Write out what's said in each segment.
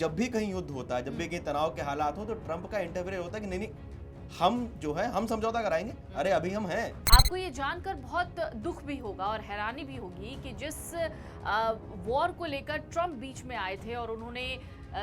जब भी कहीं युद्ध होता है, जब भी कहीं तनाव के हालात हो, तो ट्रंप का इंटरफेयर होता है कि नहीं हम जो है हम समझौता कराएंगे। अरे अभी हम हैं। आपको ये जानकर बहुत दुख भी होगा और हैरानी भी होगी कि जिस वॉर को लेकर ट्रंप बीच में आए थे और उन्होंने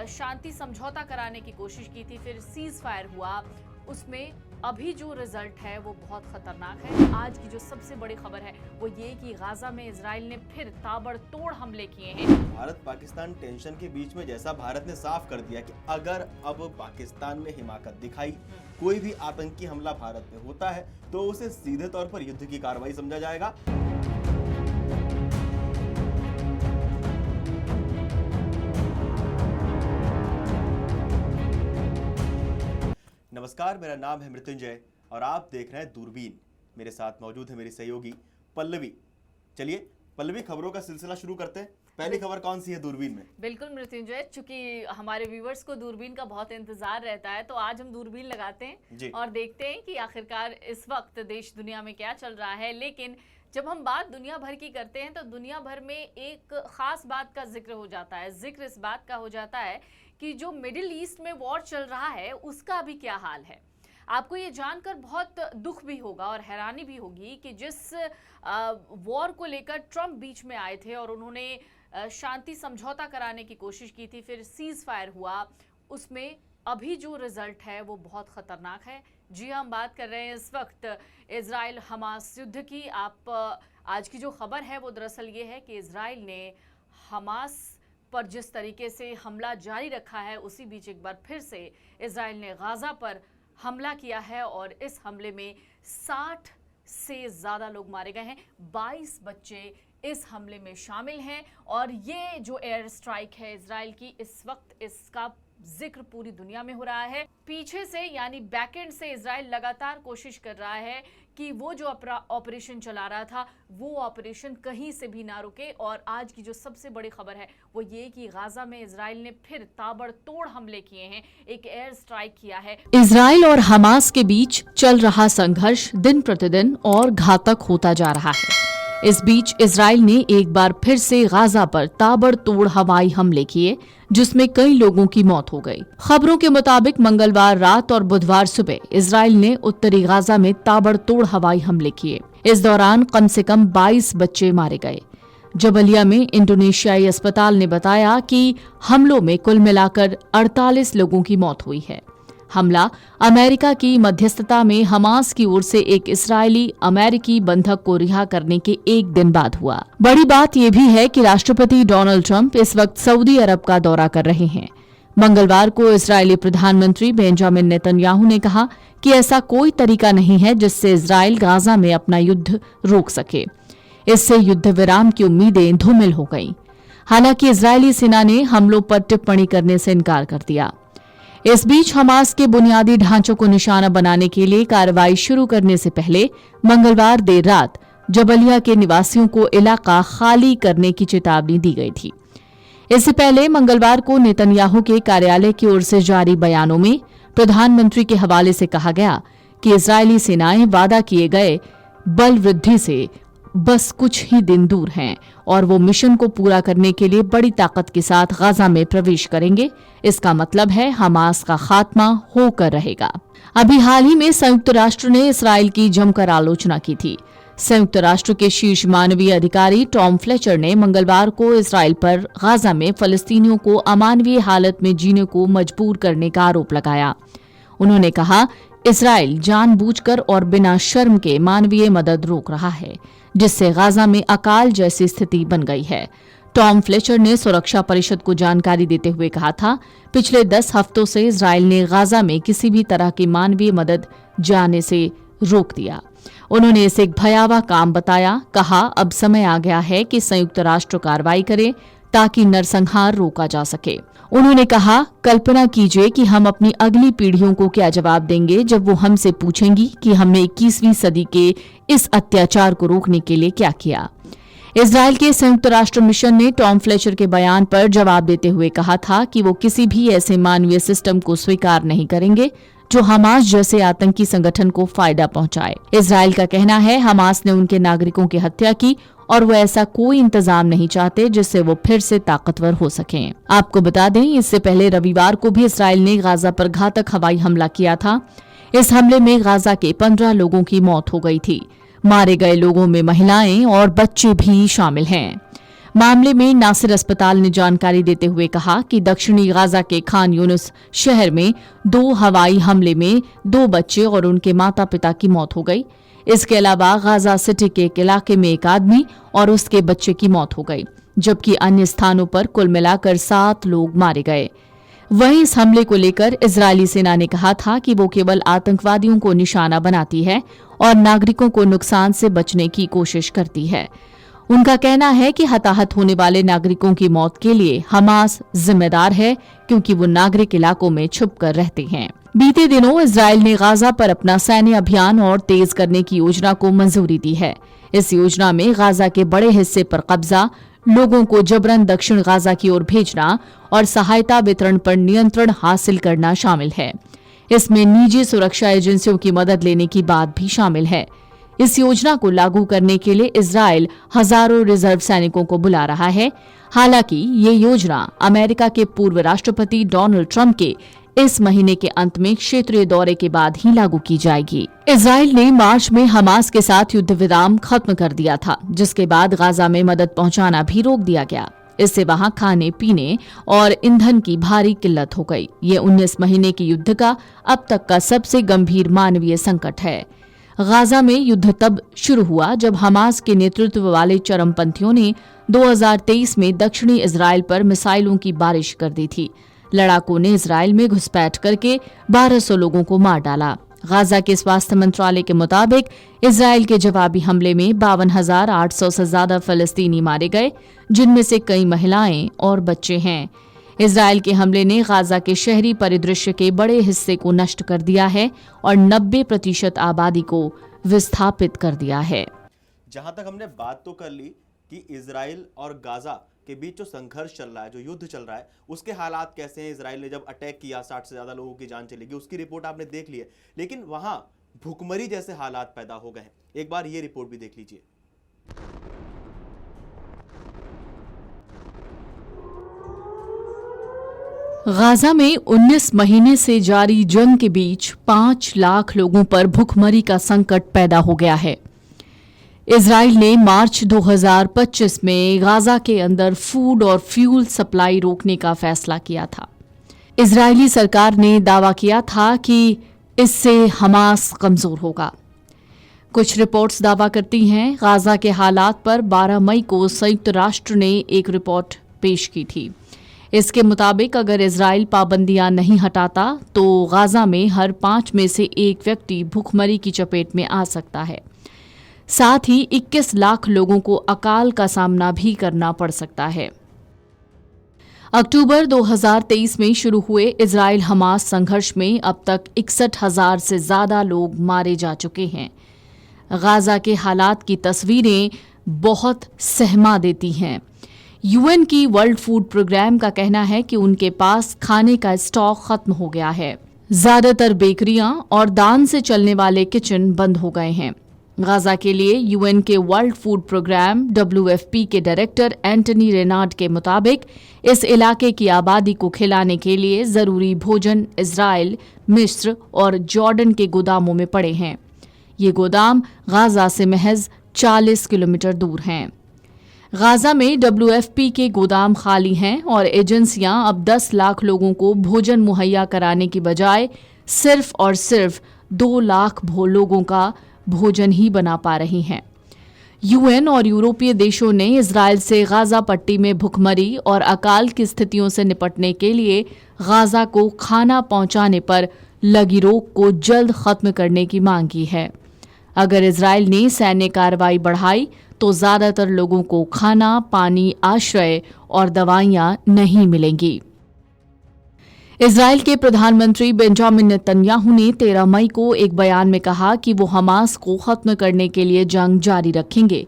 शांति समझौता कराने की कोशिश की थी, फिर सीज फायर हुआ, उसमें अभी जो रिजल्ट है वो बहुत खतरनाक है। आज की जो सबसे बड़ी खबर है वो ये कि गाजा में इजराइल ने फिर ताबड़तोड़ हमले किए हैं। भारत पाकिस्तान टेंशन के बीच में जैसा भारत ने साफ कर दिया कि अगर अब पाकिस्तान में हिमाकत दिखाई, कोई भी आतंकी हमला भारत में होता है तो उसे सीधे तौर पर युद्ध की कार्रवाई समझा जाएगा। नमस्कार, मेरा नाम है मृत्युंजय और आप देख रहे हैं दूरबीन। मेरे साथ मौजूद है मेरी सहयोगी पल्लवी। चलिए पल्लवी, खबरों का सिलसिला शुरू करते हैं। पहली खबर कौन सी है दूरबीन में? बिल्कुल मृत्युंजय, चूंकि हमारे व्यूवर्स को दूरबीन का बहुत इंतजार रहता है तो आज हम दूरबीन लगाते हैं और देखते हैं कि आखिरकार इस वक्त देश दुनिया में क्या चल रहा है। लेकिन जब हम बात दुनिया भर की करते हैं तो दुनिया भर में एक खास बात का जिक्र हो जाता है। जिक्र इस बात का हो जाता है कि जो मिडिल ईस्ट में वॉर चल रहा है उसका भी क्या हाल है। आपको ये जानकर बहुत दुख भी होगा और हैरानी भी होगी कि जिस वॉर को लेकर ट्रंप बीच में आए थे और उन्होंने शांति समझौता कराने की कोशिश की थी, फिर सीज फायर हुआ, उसमें अभी जो रिजल्ट है वो बहुत खतरनाक है। जी, हम बात कर रहे हैं इस वक्त इजराइल हमास युद्ध की। आप आज की जो खबर है वो दरअसल ये है कि इजराइल ने हमास पर जिस तरीके से हमला जारी रखा है, उसी बीच एक बार फिर से इजराइल ने गाजा पर हमला किया है और इस हमले में 60 से ज़्यादा लोग मारे गए हैं। 22 बच्चे इस हमले में शामिल हैं और ये जो एयर स्ट्राइक है इजराइल की, इस वक्त इसका जिक्र पूरी दुनिया में हो रहा है। पीछे से यानी बैकएंड से इजराइल लगातार कोशिश कर रहा है कि वो जो ऑपरेशन चला रहा था वो ऑपरेशन कहीं से भी ना रुके। और आज की जो सबसे बड़ी खबर है वो ये कि गाजा में इजराइल ने फिर ताबड़तोड़ हमले किए हैं, एक एयर स्ट्राइक किया है। इजराइल और हमास के बीच चल रहा संघर्ष दिन प्रतिदिन और घातक होता जा रहा है। इस बीच इजराइल ने एक बार फिर से गाजा पर ताबड़तोड़ हवाई हमले किए, जिसमें कई लोगों की मौत हो गई। खबरों के मुताबिक मंगलवार रात और बुधवार सुबह इजराइल ने उत्तरी गाजा में ताबड़तोड़ हवाई हमले किए। इस दौरान कम से कम 22 बच्चे मारे गए। जबलिया में इंडोनेशियाई अस्पताल ने बताया कि हमलों में कुल मिलाकर 48 लोगों की मौत हुई है। हमला अमेरिका की मध्यस्थता में हमास की ओर से एक इस्राएली अमेरिकी बंधक को रिहा करने के एक दिन बाद हुआ। बड़ी बात यह भी है कि राष्ट्रपति डोनाल्ड ट्रंप इस वक्त सऊदी अरब का दौरा कर रहे हैं। मंगलवार को इस्राएली प्रधानमंत्री बेंजामिन नेतन्याहू ने कहा कि ऐसा कोई तरीका नहीं है जिससे इस्राएल गाजा में अपना युद्ध रोक सके। इससे युद्ध विराम की उम्मीदें धूमिल हो गईं। हालांकि इस्राएली सेना ने हमलों पर टिप्पणी करने से इनकार कर दिया। इस बीच हमास के बुनियादी ढांचों को निशाना बनाने के लिए कार्रवाई शुरू करने से पहले मंगलवार देर रात जबलिया के निवासियों को इलाका खाली करने की चेतावनी दी गई थी। इससे पहले मंगलवार को नेतन्याहू के कार्यालय की ओर से जारी बयानों में प्रधानमंत्री के हवाले से कहा गया कि इजरायली सेनाएं वादा किए गए बल वृद्धि से बस कुछ ही दिन दूर हैं और वो मिशन को पूरा करने के लिए बड़ी ताकत के साथ गाजा में प्रवेश करेंगे। इसका मतलब है हमास का खात्मा होकर रहेगा। अभी हाल ही में संयुक्त राष्ट्र ने इस्राएल की जमकर आलोचना की थी। संयुक्त राष्ट्र के शीर्ष मानवीय अधिकारी टॉम फ्लेचर ने मंगलवार को इस्राएल पर गाजा में फलस्तीनियों को अमानवीय हालत में जीने को मजबूर करने का आरोप लगाया। उन्होंने कहा, इस्राएल जानबूझकर और बिना शर्म के मानवीय मदद रोक रहा है, जिससे गाजा में अकाल जैसी स्थिति बन गई है। टॉम फ्लेचर ने सुरक्षा परिषद को जानकारी देते हुए कहा था, पिछले 10 हफ्तों से इस्राएल ने गाजा में किसी भी तरह की मानवीय मदद जाने से रोक दिया। उन्होंने इसे एक भयावह काम बताया। कहा, अब समय आ गया है कि संयुक्त राष्ट्र कार्रवाई करे ताकि नरसंहार रोका जा सके। उन्होंने कहा, कल्पना कीजिए कि हम अपनी अगली पीढ़ियों को क्या जवाब देंगे जब वो हमसे पूछेंगी कि हमने 21वीं सदी के इस अत्याचार को रोकने के लिए क्या किया। इजराइल के संयुक्त राष्ट्र मिशन ने टॉम फ्लेचर के बयान पर जवाब देते हुए कहा था कि वो किसी भी ऐसे मानवीय सिस्टम को स्वीकार नहीं करेंगे जो हमास जैसे आतंकी संगठन को फायदा पहुंचाए। इजराइल का कहना है हमास ने उनके नागरिकों की हत्या की और वो ऐसा कोई इंतजाम नहीं चाहते जिससे वो फिर से ताकतवर हो सकें। आपको बता दें, इससे पहले रविवार को भी इजराइल ने गाजा पर घातक हवाई हमला किया था। इस हमले में गाजा के 15 लोगों की मौत हो गई थी। मारे गए लोगों में महिलाएं और बच्चे भी शामिल हैं। मामले में नासिर अस्पताल ने जानकारी देते हुए कहा कि दक्षिणी गाजा के खान यूनिस शहर में 2 हवाई हमले में 2 बच्चे और उनके माता पिता की मौत हो गई। इसके अलावा गाजा सिटी के एक इलाके में 1 आदमी और उसके बच्चे की मौत हो गई, जबकि अन्य स्थानों पर कुल मिलाकर 7 लोग मारे गए। वहीं इस हमले को लेकर इजरायली सेना ने कहा था कि वो केवल आतंकवादियों को निशाना बनाती है और नागरिकों को नुकसान से बचने की कोशिश करती है। उनका कहना है कि हताहत होने वाले नागरिकों की मौत के लिए हमास जिम्मेदार है, क्योंकि वो नागरिक इलाकों में छुपकर रहते हैं। बीते दिनों इजराइल ने गाजा पर अपना सैन्य अभियान और तेज करने की योजना को मंजूरी दी है। इस योजना में गाजा के बड़े हिस्से पर कब्जा, लोगों को जबरन दक्षिण गाजा की ओर भेजना और सहायता वितरण पर नियंत्रण हासिल करना शामिल है। इसमें निजी सुरक्षा एजेंसियों की मदद लेने की बात भी शामिल है। इस योजना को लागू करने के लिए इजराइल हजारों रिजर्व सैनिकों को बुला रहा है। हालांकि ये योजना अमेरिका के पूर्व राष्ट्रपति डोनाल्ड ट्रंप के इस महीने के अंत में क्षेत्रीय दौरे के बाद ही लागू की जाएगी। इजराइल ने मार्च में हमास के साथ युद्ध विराम खत्म कर दिया था, जिसके बाद गाजा में मदद पहुंचाना भी रोक दिया गया। इससे वहां खाने पीने और ईंधन की भारी किल्लत हो गई। ये 19 महीने के युद्ध का अब तक का सबसे गंभीर मानवीय संकट है। गाजा में युद्ध तब शुरू हुआ जब हमास के नेतृत्व वाले चरमपंथियों ने 2023 में दक्षिणी इजराइल पर मिसाइलों की बारिश कर दी थी। लड़ाकों ने इजराइल में घुसपैठ करके 1200 लोगों को मार डाला। गाजा के स्वास्थ्य मंत्रालय के मुताबिक इजराइल के जवाबी हमले में 52,800 से ज्यादा फलस्तीनी मारे गए, जिनमें से कई महिलाएं और बच्चे हैं। इजराइल के हमले ने गाजा के शहरी परिदृश्य के बड़े हिस्से को नष्ट कर दिया है और 90% आबादी को विस्थापित कर दिया है। जहां तक हमने बात तो कर ली कि इजराइल और गाजा के बीच जो संघर्ष चल रहा है, जो युद्ध चल रहा है, उसके हालात कैसे हैं। इजराइल ने जब अटैक किया 60 से ज्यादा लोगों की जान चली गई, उसकी रिपोर्ट आपने देख ली है, लेकिन वहां भूखमरी जैसे हालात पैदा हो गए हैं। एक बार ये रिपोर्ट भी देख लीजिए। गाजा में 19 महीने से जारी जंग के बीच 5 लाख लोगों पर भूखमरी का संकट पैदा हो गया है। इजराइल ने मार्च 2025 में गाजा के अंदर फूड और फ्यूल सप्लाई रोकने का फैसला किया था। इजरायली सरकार ने दावा किया था कि इससे हमास कमजोर होगा। कुछ रिपोर्ट्स दावा करती हैं गाजा के हालात पर 12 मई को संयुक्त राष्ट्र ने एक रिपोर्ट पेश की थी। इसके मुताबिक अगर इजराइल पाबंदियां नहीं हटाता तो गाजा में हर 5 में से 1 व्यक्ति भूखमरी की चपेट में आ सकता है। साथ ही 21 लाख लोगों को अकाल का सामना भी करना पड़ सकता है। अक्टूबर 2023 में शुरू हुए इजराइल हमास संघर्ष में अब तक 61,000 से ज्यादा लोग मारे जा चुके हैं। गाजा के हालात की तस्वीरें बहुत सहमा देती हैं। यूएन की वर्ल्ड फूड प्रोग्राम का कहना है कि उनके पास खाने का स्टॉक खत्म हो गया है। ज्यादातर बेकरियां और दान से चलने वाले किचन बंद हो गए हैं। गाजा के लिए यूएन के वर्ल्ड फूड प्रोग्राम WFP के डायरेक्टर एंटनी रेनार्ड के मुताबिक इस इलाके की आबादी को खिलाने के लिए जरूरी भोजन इजराइल, मिस्र और जॉर्डन के गोदामों में पड़े हैं। ये गोदाम गाजा से महज 40 किलोमीटर दूर हैं। गाजा में WFP के गोदाम खाली हैं और एजेंसियां अब 10 लाख लोगों को भोजन मुहैया कराने की बजाय सिर्फ और सिर्फ 2 लाख लोगों का भोजन ही बना पा रही हैं। यूएन और यूरोपीय देशों ने इजराइल से गाजा पट्टी में भुखमरी और अकाल की स्थितियों से निपटने के लिए गाजा को खाना पहुंचाने पर लगी रोक को जल्द खत्म करने की मांग की है। अगर इजराइल ने सैन्य कार्रवाई बढ़ाई तो ज्यादातर लोगों को खाना, पानी, आश्रय और दवाइयां नहीं मिलेंगी। इजराइल के प्रधानमंत्री बेंजामिन नेतन्याहू ने 13 मई को एक बयान में कहा कि वो हमास को खत्म करने के लिए जंग जारी रखेंगे।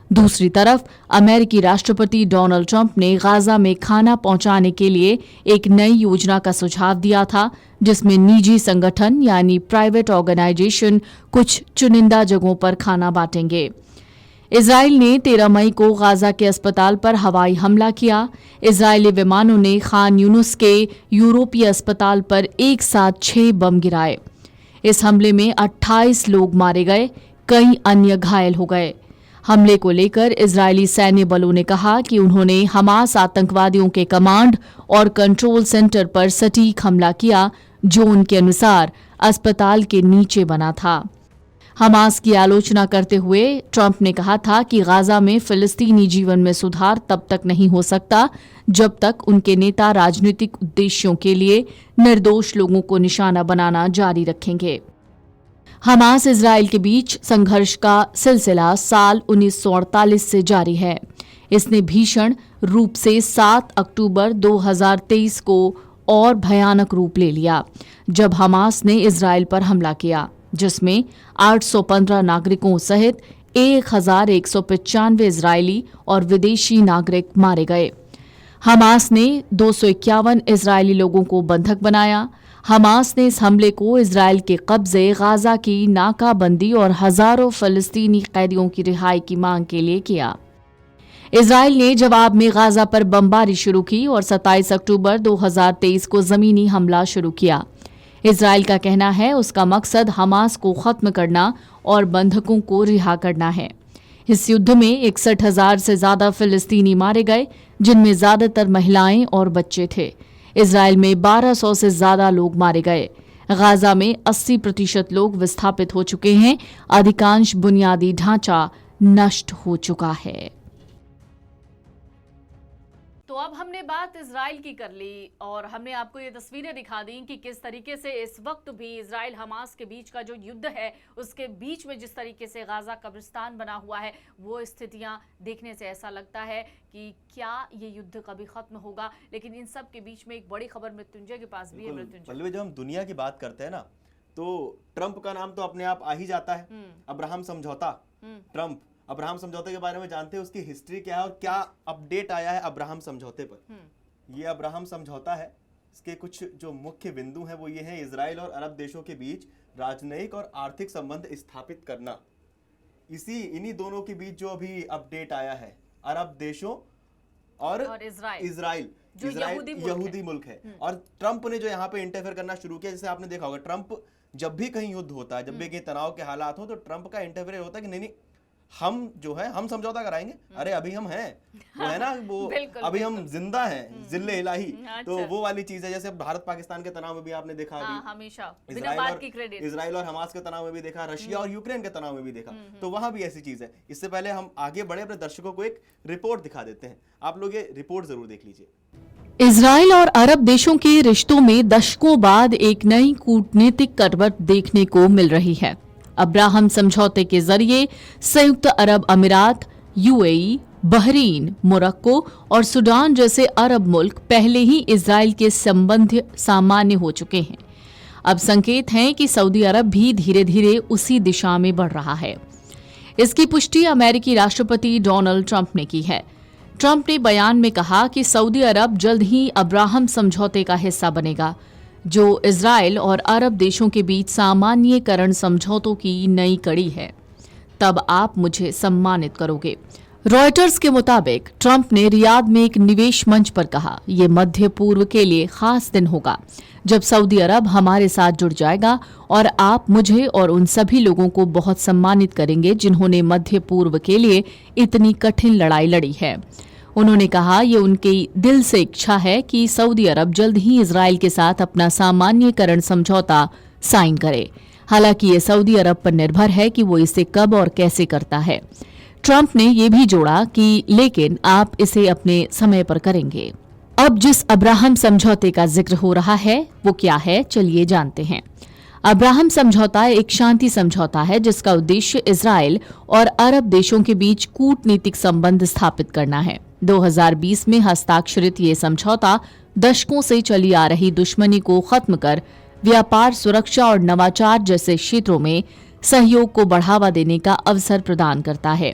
दूसरी तरफ अमेरिकी राष्ट्रपति डोनाल्ड ट्रंप ने गाजा में खाना पहुंचाने के लिए एक नई योजना का सुझाव दिया था, जिसमें निजी संगठन यानी प्राइवेट ऑर्गेनाइजेशन कुछ चुनिंदा जगहों पर खाना बांटेंगे। इजराइल ने 13 मई को गाजा के अस्पताल पर हवाई हमला किया। इजरायली विमानों ने खान यूनुस के यूरोपीय अस्पताल पर एक साथ 6 बम गिराए। इस हमले में 28 लोग मारे गए, कई अन्य घायल हो गए। हमले को लेकर इजरायली सैन्य बलों ने कहा कि उन्होंने हमास आतंकवादियों के कमांड और कंट्रोल सेंटर पर सटीक हमला किया, जो उनके अनुसार अस्पताल के नीचे बना था। हमास की आलोचना करते हुए ट्रंप ने कहा था कि गाजा में फिलिस्तीनी जीवन में सुधार तब तक नहीं हो सकता जब तक उनके नेता राजनीतिक उद्देश्यों के लिए निर्दोष लोगों को निशाना बनाना जारी रखेंगे। हमास इजराइल के बीच संघर्ष का सिलसिला साल 1948 से जारी है। इसने भीषण रूप से 7 अक्टूबर 2023 को और भयानक रूप ले लिया, जब हमास ने इजराइल पर हमला किया, जिसमें 815 नागरिकों सहित 1195 इजरायली और विदेशी नागरिक मारे गए। हमास ने 251 इजरायली लोगों को बंधक बनाया। हमास ने इस हमले को इजराइल के कब्जे, गाजा की नाकाबंदी और हजारों फलस्तीनी कैदियों की रिहाई की मांग के लिए किया। इजराइल ने जवाब में गाजा पर बमबारी शुरू की और 27 अक्टूबर 2023 को जमीनी हमला शुरू किया। इजराइल का कहना है उसका मकसद हमास को खत्म करना और बंधकों को रिहा करना है। इस युद्ध में 61,000 से ज्यादा फिलिस्तीनी मारे गए, जिनमें ज्यादातर महिलाएं और बच्चे थे। इजराइल में 1200 से ज्यादा लोग मारे गए। गाजा में 80% लोग विस्थापित हो चुके हैं। अधिकांश बुनियादी ढांचा नष्ट हो चुका है। तो अब हमने बात इजराइल की कर ली और हमने आपको ये तस्वीरें दिखा दी कि किस तरीके से इस वक्त भी इजराइल हमास के बीच का जो युद्ध है, उसके बीच में जिस तरीके से गाजा कब्रिस्तान बना हुआ है, वो स्थितियां देखने से ऐसा लगता है कि क्या ये युद्ध कभी खत्म होगा। लेकिन इन सब के बीच में एक बड़ी खबर मृत्युंजय के पास भी है। मृत्युंजय, जब हम दुनिया की बात करते हैं ना, तो ट्रंप का नाम तो अपने आप आ ही जाता है। अब्राहम समझौता, ट्रंप अब्राहम समझौते के बारे में जानते हैं, उसकी हिस्ट्री क्या है और क्या अपडेट आया है अब्राहम समझौते पर। ये अब्राहम समझौता है, इसके कुछ जो मुख्य बिंदु हैं वो ये हैं: इजराइल और अरब देशों के बीच राजनयिक और आर्थिक संबंध स्थापित करना। इन्हीं दोनों के बीच जो अभी अपडेट आया है, अरब देशों और इजराइल जो यहूदी मुल्क है। और ट्रंप ने जो यहाँ पे इंटरफेयर करना शुरू किया, जैसे आपने देखा होगा, ट्रंप जब भी कहीं युद्ध होता है, जब भी कहीं तनाव के हालात हो, तो ट्रंप का इंटरफेयर होता है कि नहीं हम जो है हम समझौता कराएंगे। अरे अभी हम हैं, वो है ना, वो अभी हम जिंदा हैं, जिल्ले इलाही। तो वो वाली चीज है। जैसे भारत पाकिस्तान के तनाव में भी आपने देखा, हमेशा बिना बात की क्रेडिट। इजराइल और हमास के तनाव में भी देखा, रशिया और यूक्रेन के तनाव में भी देखा। तो वहां भी ऐसी चीज है। इससे पहले हम आगे बढ़े, अपने दर्शकों को एक रिपोर्ट दिखा देते हैं। आप लोग ये रिपोर्ट जरूर देख लीजिए। इजराइल और अरब देशों के रिश्तों में दशकों बाद एक नई कूटनीतिक करवट देखने को मिल रही है। अब्राहम समझौते के जरिए संयुक्त अरब अमीरात, यूएई, बहरीन, मोरक्को और सूडान जैसे अरब मुल्क पहले ही इजराइल के संबंध सामान्य हो चुके हैं। अब संकेत हैं कि सऊदी अरब भी धीरे धीरे उसी दिशा में बढ़ रहा है। इसकी पुष्टि अमेरिकी राष्ट्रपति डोनाल्ड ट्रंप ने की है। ट्रंप ने बयान में कहा कि सऊदी अरब जल्द ही अब्राहम समझौते का हिस्सा बनेगा, जो इजराइल और अरब देशों के बीच सामान्यीकरण समझौतों की नई कड़ी है। तब आप मुझे सम्मानित करोगे। रॉयटर्स के मुताबिक ट्रंप ने रियाद में एक निवेश मंच पर कहा, यह मध्य पूर्व के लिए खास दिन होगा जब सऊदी अरब हमारे साथ जुड़ जाएगा और आप मुझे और उन सभी लोगों को बहुत सम्मानित करेंगे जिन्होंने मध्य पूर्व के लिए इतनी कठिन लड़ाई लड़ी है। उन्होंने कहा ये उनकी दिल से इच्छा है कि सऊदी अरब जल्द ही इजराइल के साथ अपना सामान्यीकरण समझौता साइन करे। हालांकि ये सऊदी अरब पर निर्भर है कि वो इसे कब और कैसे करता है। ट्रंप ने ये भी जोड़ा कि लेकिन आप इसे अपने समय पर करेंगे। अब जिस अब्राहम समझौते का जिक्र हो रहा है वो क्या है, चलिए जानते हैं। अब्राहम समझौता एक शांति समझौता है जिसका उद्देश्य इजराइल और अरब देशों के बीच कूटनीतिक संबंध स्थापित करना है। 2020 में हस्ताक्षरित ये समझौता दशकों से चली आ रही दुश्मनी को खत्म कर व्यापार, सुरक्षा और नवाचार जैसे क्षेत्रों में सहयोग को बढ़ावा देने का अवसर प्रदान करता है।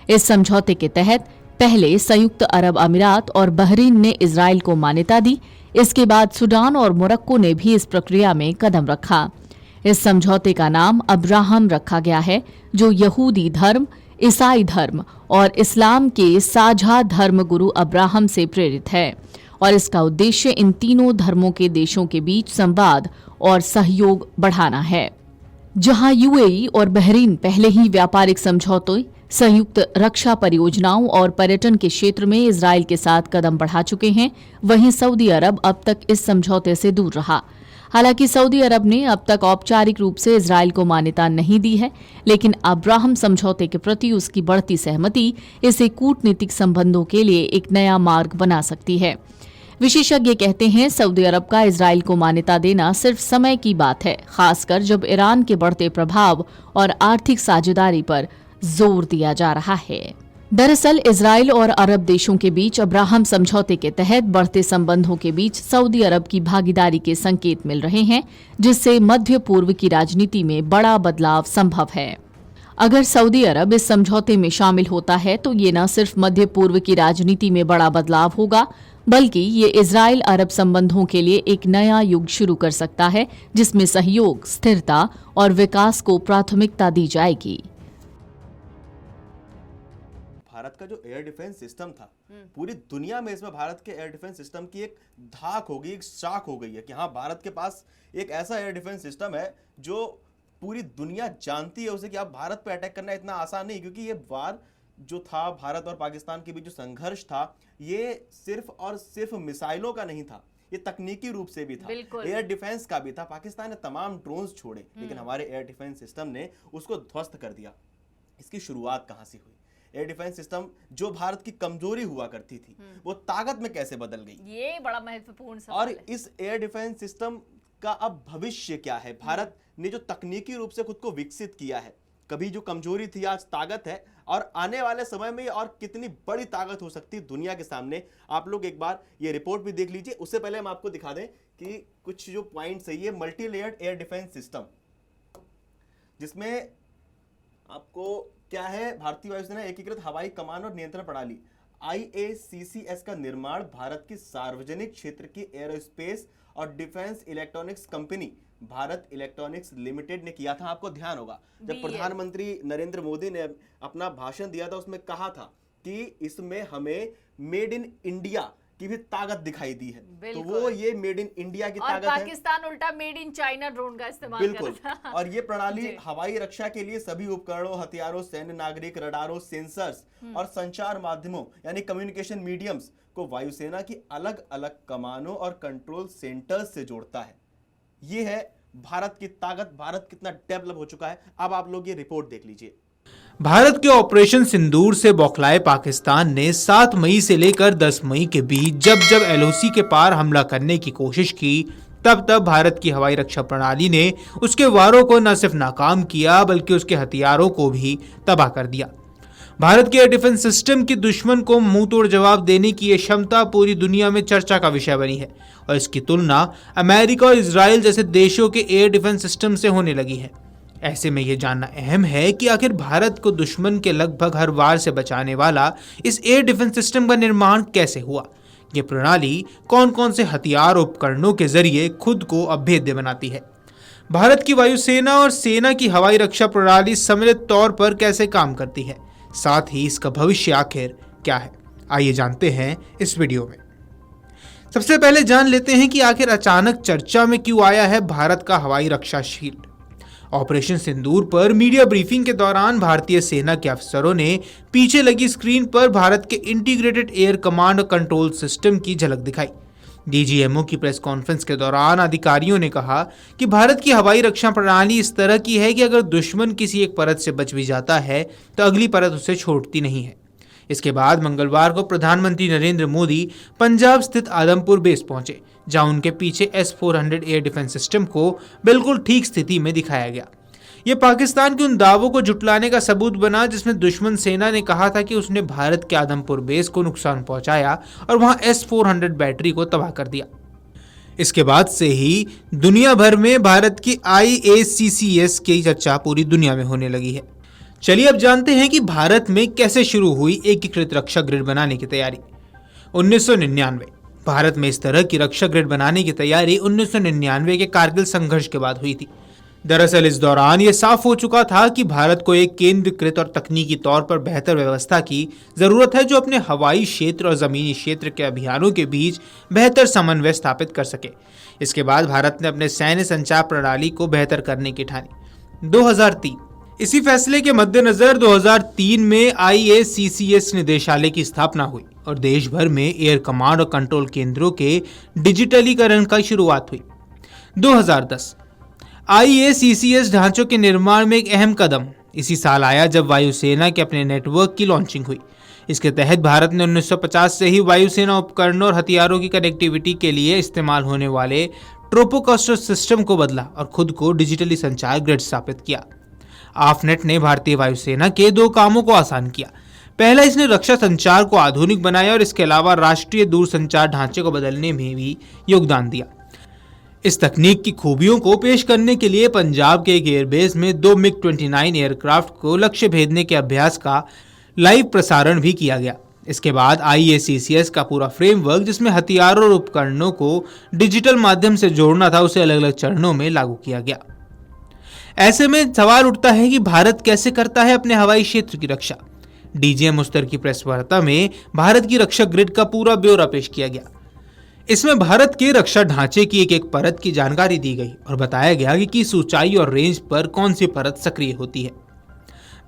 इस समझौते के तहत पहले संयुक्त अरब अमीरात और बहरीन ने इजराइल को मान्यता दी। इसके बाद सूडान और मोरक्को ने भी इस प्रक्रिया में कदम रखा। इस समझौते का नाम अब्राहम रखा गया है, जो यहूदी धर्म, ईसाई धर्म और इस्लाम के साझा धर्म गुरु अब्राहम से प्रेरित है और इसका उद्देश्य इन तीनों धर्मों के देशों के बीच संवाद और सहयोग बढ़ाना है। जहां यूएई और बहरीन पहले ही व्यापारिक समझौतों, संयुक्त रक्षा परियोजनाओं और पर्यटन के क्षेत्र में इजराइल के साथ कदम बढ़ा चुके हैं, वहीं सऊदी अरब अब तक इस समझौते से दूर रहा। हालांकि सऊदी अरब ने अब तक औपचारिक रूप से इजराइल को मान्यता नहीं दी है, लेकिन अब्राहम समझौते के प्रति उसकी बढ़ती सहमति इसे कूटनीतिक संबंधों के लिए एक नया मार्ग बना सकती है। विशेषज्ञ कहते हैं सऊदी अरब का इजराइल को मान्यता देना सिर्फ समय की बात है, खासकर जब ईरान के बढ़ते प्रभाव और आर्थिक साझेदारी पर जोर दिया जा रहा है। दरअसल इजराइल और अरब देशों के बीच अब्राहम समझौते के तहत बढ़ते संबंधों के बीच सऊदी अरब की भागीदारी के संकेत मिल रहे हैं, जिससे मध्य पूर्व की राजनीति में बड़ा बदलाव संभव है। अगर सऊदी अरब इस समझौते में शामिल होता है तो ये न सिर्फ मध्य पूर्व की राजनीति में बड़ा बदलाव होगा, बल्कि ये इजराइल अरब संबंधों के लिए एक नया युग शुरू कर सकता है, जिसमें सहयोग, स्थिरता और विकास को प्राथमिकता दी जाएगी। भारत का जो एयर डिफेंस सिस्टम था, पूरी दुनिया में इसमें भारत के एयर डिफेंस सिस्टम की एक धाक हो गई, एक शाख हो गई है कि हाँ, भारत के पास एक ऐसा एयर डिफेंस सिस्टम है जो पूरी दुनिया जानती है उसे कि अब भारत पे अटैक करना इतना आसान नहीं, क्योंकि ये वार जो था भारत और पाकिस्तान के बीच जो संघर्ष था, ये सिर्फ और सिर्फ मिसाइलों का नहीं था, ये तकनीकी रूप से भी था, एयर डिफेंस का भी था। पाकिस्तान ने तमाम ड्रोन्स छोड़े, लेकिन हमारे एयर डिफेंस सिस्टम ने उसको ध्वस्त कर दिया। इसकी शुरुआत कहां से हुई? एयर डिफेंस सिस्टम जो भारत की कमजोरी हुआ करती थी, वो ताकत में कैसे बदल गई? ये बड़ा महत्वपूर्ण सवाल है। और इस एयर डिफेंस सिस्टम का अब भविष्य क्या है? भारत ने जो तकनीकी रूप से खुद को विकसित किया है, कभी जो कमजोरी थी आज ताकत है, और आने वाले समय में और कितनी बड़ी ताकत हो सकती है दुनिया के सामने, आप लोग एक बार ये रिपोर्ट भी देख लीजिए। उससे पहले हम आपको दिखा दें कि कुछ जो पॉइंट्स है, ये multi layered air defence system, जिसमें आपको क्या है, भारतीय वायुसेना एकीकृत हवाई कमान और नियंत्रण प्रणाली IACCS का निर्माण भारत की सार्वजनिक क्षेत्र की एरोस्पेस और defence electronics company Bharat electronics limited ने किया था। आपको ध्यान होगा जब प्रधानमंत्री नरेंद्र मोदी ने अपना भाषण दिया था, उसमें कहा था कि इसमें हमें मेड इन इंडिया की भी ताकत दिखाई दी है। तो वो ये मेड इन इंडिया की ताकत है। पाकिस्तान उल्टा मेड इन चाइना ड्रोन का इस्तेमाल बिल्कुल कर रहा था। और ये प्रणाली हवाई रक्षा के लिए सभी उपकरणों, हथियारों, सैन्य नागरिक, रडारों, सेंसर्स और संचार माध्यमों यानी कम्युनिकेशन मीडियम्स को वायुसेना की अलग अलग कमानों और कंट्रोल सेंटर्स से जोड़ता है। ये है भारत की ताकत, भारत कितना डेवलप हो चुका है। अब आप लोग ये रिपोर्ट देख लीजिए। भारत के ऑपरेशन सिंदूर से बौखलाए पाकिस्तान ने 7 मई से लेकर 10 मई के बीच जब जब LOC के पार हमला करने की कोशिश की, तब तब भारत की हवाई रक्षा प्रणाली ने उसके वारों को न सिर्फ नाकाम किया, बल्कि उसके हथियारों को भी तबाह कर दिया। भारत के एयर डिफेंस सिस्टम के दुश्मन को मुंह तोड़ जवाब देने की यह क्षमता पूरी दुनिया में चर्चा का विषय बनी है, और इसकी तुलना अमेरिका और इजराइल जैसे देशों के एयर डिफेंस सिस्टम से होने लगी है। ऐसे में यह जानना अहम है कि आखिर भारत को दुश्मन के लगभग हर वार से बचाने वाला इस एयर डिफेंस सिस्टम का निर्माण कैसे हुआ। ये प्रणाली कौन कौन से हथियार उपकरणों के जरिए खुद को अभेद्य बनाती है। भारत की वायुसेना और सेना की हवाई रक्षा प्रणाली सम्मिलित तौर पर कैसे काम करती है, साथ ही इसका भविष्य आखिर क्या है, आइए जानते हैं इस वीडियो में। सबसे पहले जान लेते हैं कि आखिर अचानक चर्चा में क्यों आया है भारत का हवाई रक्षा शील्ड। ऑपरेशन सिंदूर पर मीडिया ब्रीफिंग के दौरान भारतीय सेना के अफसरों ने पीछे लगी स्क्रीन पर भारत के इंटीग्रेटेड एयर कमांड और कंट्रोल सिस्टम की झलक दिखाई। DGMO की प्रेस कॉन्फ्रेंस के दौरान अधिकारियों ने कहा कि भारत की हवाई रक्षा प्रणाली इस तरह की है कि अगर दुश्मन किसी एक परत से बच भी जाता है तो अगली परत उसे छोड़ती नहीं है। इसके बाद मंगलवार को प्रधानमंत्री नरेंद्र मोदी पंजाब स्थित आदमपुर बेस पहुंचे, जहां उनके पीछे S-400 एयर डिफेंस सिस्टम को बिल्कुल ठीक स्थिति में दिखाया गया। यह पाकिस्तान के उन दावों को जुटलाने का सबूत बना जिसमें दुश्मन सेना ने कहा था कि उसने भारत के आदमपुर बेस को नुकसान पहुंचाया और वहां S-400 बैटरी को तबाह कर दिया। इसके बाद से ही दुनिया भर में भारत की IACCS की चर्चा पूरी दुनिया में होने लगी है। चलिए अब जानते हैं कि भारत में कैसे शुरू हुई एकीकृत रक्षा ग्रिड बनाने की तैयारी। 1999 भारत में इस तरह की रक्षा ग्रिड बनाने की तैयारी 1999 के कारगिल संघर्ष के बाद हुई थी। दरअसल इस दौरान ये साफ हो चुका था कि भारत को एक केंद्रीकृत और तकनीकी तौर पर बेहतर व्यवस्था की जरूरत है, जो अपने हवाई क्षेत्र और जमीनी क्षेत्र के अभियानों के बीच बेहतर समन्वय स्थापित कर सके। इसके बाद भारत ने अपने सैन्य संचार प्रणाली को बेहतर करने की ठानी। 2003 इसी फैसले के मद्देनजर 2003 में IACCS निदेशालय की स्थापना हुई और देश भर में एयर कमांड और कंट्रोल केंद्रों के डिजिटलीकरण की शुरुआत हुई। 2010 IACCS ढांचों के निर्माण में एक अहम कदम इसी साल आया जब वायुसेना के अपने नेटवर्क की लॉन्चिंग हुई। इसके तहत भारत ने 1950 से ही वायुसेना उपकरणों और हथियारों की कनेक्टिविटी के लिए इस्तेमाल होने वाले ट्रोपोकॉस्टर सिस्टम को बदला और खुद को डिजिटली संचार ग्रिड स्थापित किया। AFNET ने भारतीय वायुसेना के 2 कामों को आसान किया। पहला, इसने रक्षा संचार को आधुनिक बनाया और इसके अलावा राष्ट्रीय दूरसंचार ढांचे को बदलने में भी योगदान दिया। इस तकनीक की खूबियों को पेश करने के लिए पंजाब के एक एयरबेस में 2 MiG-29 एयरक्राफ्ट को लक्ष्य भेदने के अभ्यास का लाइव प्रसारण भी किया गया। इसके बाद IACCS का पूरा फ्रेमवर्क, जिसमें हथियारों और उपकरणों को डिजिटल माध्यम से जोड़ना था, उसे अलग अलग चरणों में लागू किया गया। ऐसे में सवाल उठता है कि भारत कैसे करता है अपने हवाई क्षेत्र की रक्षा। DGM मुस्तर की प्रेस वार्ता में भारत की रक्षा ग्रिड का पूरा ब्यौरा पेश किया गया। इसमें भारत के रक्षा ढांचे की एक एक परत की जानकारी दी गई और बताया गया कि किस ऊंचाई और रेंज पर कौन सी परत सक्रिय होती है।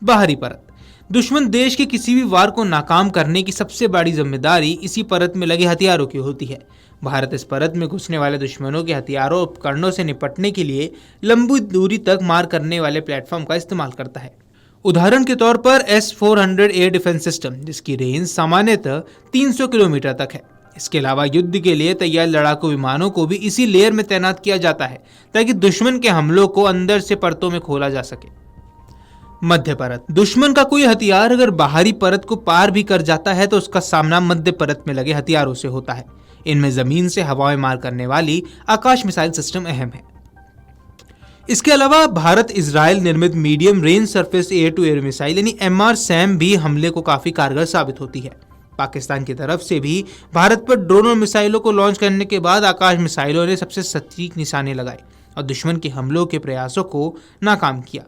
बाहरी परत, दुश्मन देश के किसी भी वार को नाकाम करने की सबसे बड़ी जिम्मेदारी इसी परत में लगे हथियारों की होती है। भारत इस परत में घुसने वाले दुश्मनों के हथियारों और उपकरणों से निपटने के लिए लंबी दूरी तक मार करने वाले प्लेटफॉर्म का इस्तेमाल करता है। उदाहरण के तौर पर S-400 एयर डिफेंस सिस्टम, जिसकी रेंज सामान्यतः 300 किलोमीटर तक है। इसके अलावा युद्ध के लिए तैयार लड़ाकू विमानों को भी इसी लेयर में तैनात किया जाता है ताकि दुश्मन के हमलों को अंदर से परतों में खोला जा सके। मध्य परत, दुश्मन का कोई हथियार अगर बाहरी परत को पार भी कर जाता है तो उसका सामना मध्य परत में लगे हथियारों से होता है। इनमें जमीन से हवा में मार करने वाली आकाश मिसाइल सिस्टम अहम है। इसके अलावा भारत इजराइल निर्मित medium range surface air to air missile यानी MRSAM भी हमले को काफी कारगर साबित होती है। पाकिस्तान की तरफ से भी भारत पर ड्रोन और मिसाइलों को लॉन्च करने के बाद आकाश मिसाइलों ने सबसे सटीक निशाने लगाए और दुश्मन के हमलों के प्रयासों को नाकाम किया।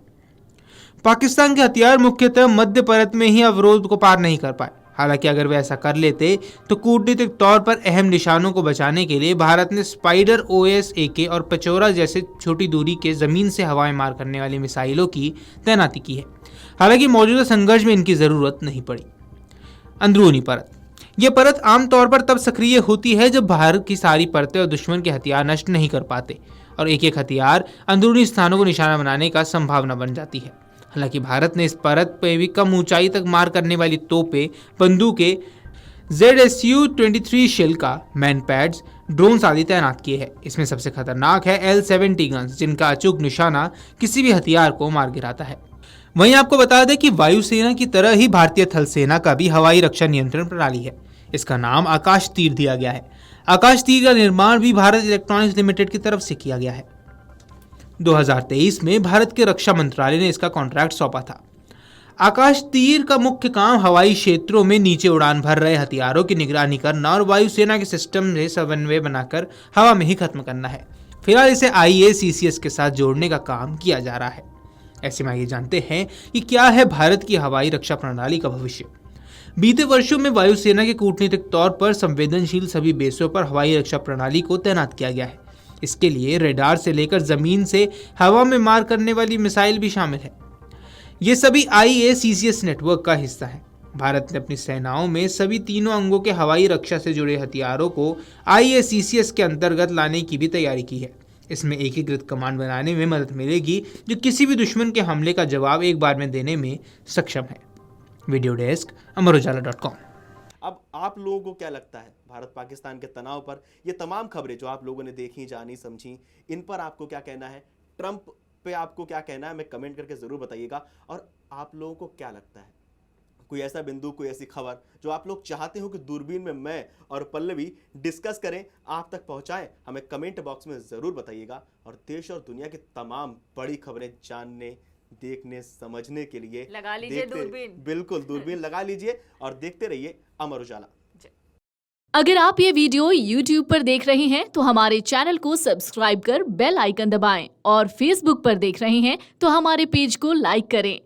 पाकिस्तान के हथियार मुख्यतः मध्य परत में ही अवरोध को पार नहीं कर पाए। हालांकि अगर वे ऐसा कर लेते तो कूटनीतिक तौर पर अहम निशानों को बचाने के लिए भारत ने स्पाइडर OS-AK और पचौरा जैसे छोटी दूरी के जमीन से हवा में मार करने वाली मिसाइलों की तैनाती की है। हालांकि मौजूदा संघर्ष में इनकी जरूरत नहीं पड़ी। अंदरूनी परत, यह परत आमतौर पर तब सक्रिय होती है जब बाहर की सारी परतें और दुश्मन के हथियार नष्ट नहीं कर पाते और एक एक हथियार अंदरूनी स्थानों को निशाना बनाने का संभावना बन जाती है। हालांकि भारत ने इस परत पर भी कम ऊंचाई तक मार करने वाली तोपें, बंदूकें, ZSU-23 शेल का मैन पैड्स, ड्रोन आदि तैनात किए हैं। इसमें सबसे खतरनाक है L-70 गन्स, जिनका अचूक निशाना किसी भी हथियार को मार गिराता है। वहीं आपको बता दें कि वायुसेना की तरह ही भारतीय थल सेना का भी हवाई रक्षा नियंत्रण प्रणाली है। इसका नाम आकाश तीर दिया गया है। आकाश तीर का निर्माण भी भारत इलेक्ट्रॉनिक्स लिमिटेड की तरफ से किया गया है। 2023 में भारत के रक्षा मंत्रालय ने इसका कॉन्ट्रैक्ट सौंपा था। आकाश तीर का मुख्य काम हवाई क्षेत्रों में नीचे उड़ान भर रहे हथियारों की निगरानी करना और वायुसेना के सिस्टम में समन्वय बनाकर हवा में ही खत्म करना है। फिलहाल इसे IACCS के साथ जोड़ने का काम किया जा रहा है। ऐसे में आइए जानते हैं कि क्या है भारत की हवाई रक्षा प्रणाली का भविष्य। बीते वर्षों में वायुसेना के कूटनीतिक तौर पर संवेदनशील सभी बेसों पर हवाई रक्षा प्रणाली को तैनात किया गया है। इसके लिए रेडार से लेकर जमीन से हवा में मार करने वाली मिसाइल भी शामिल है। ये सभी IACCS नेटवर्क का हिस्सा है। भारत ने अपनी सेनाओं में सभी तीनों अंगों के हवाई रक्षा से जुड़े हथियारों को IACCS के अंतर्गत लाने की भी तैयारी की है। इसमें एकीकृत कमांड बनाने में मदद मिलेगी जो किसी भी दुश्मन के हमले का जवाब एक बार में देने में सक्षम है। वीडियो डेस्क अमरउजाला.com। अब आप लोगों को क्या लगता है भारत पाकिस्तान के तनाव पर ये तमाम खबरें जो आप लोगों ने देखी, जानी, समझी, इन पर आपको क्या कहना है? ट्रंप पे आपको क्या कहना है? हमें कमेंट करके जरूर बताइएगा। और आप लोगों को क्या लगता है, कोई ऐसा बिंदु, कोई ऐसी खबर जो आप लोग चाहते हो कि दूरबीन में मैं और पल्लवी डिस्कस करें, आप तक पहुंचाएं, हमें कमेंट बॉक्स में जरूर बताइएगा। और देश और दुनिया की तमाम बड़ी खबरें जानने, देखने, समझने के लिए लगा लीजिए दूरबीन। बिल्कुल दूरबीन लगा लीजिए और देखते रहिए अमर उजाला। अगर आप ये वीडियो YouTube पर देख रहे हैं तो हमारे चैनल को सब्सक्राइब कर बेल आइकन दबाएं और Facebook पर देख रहे हैं तो हमारे पेज को लाइक करें।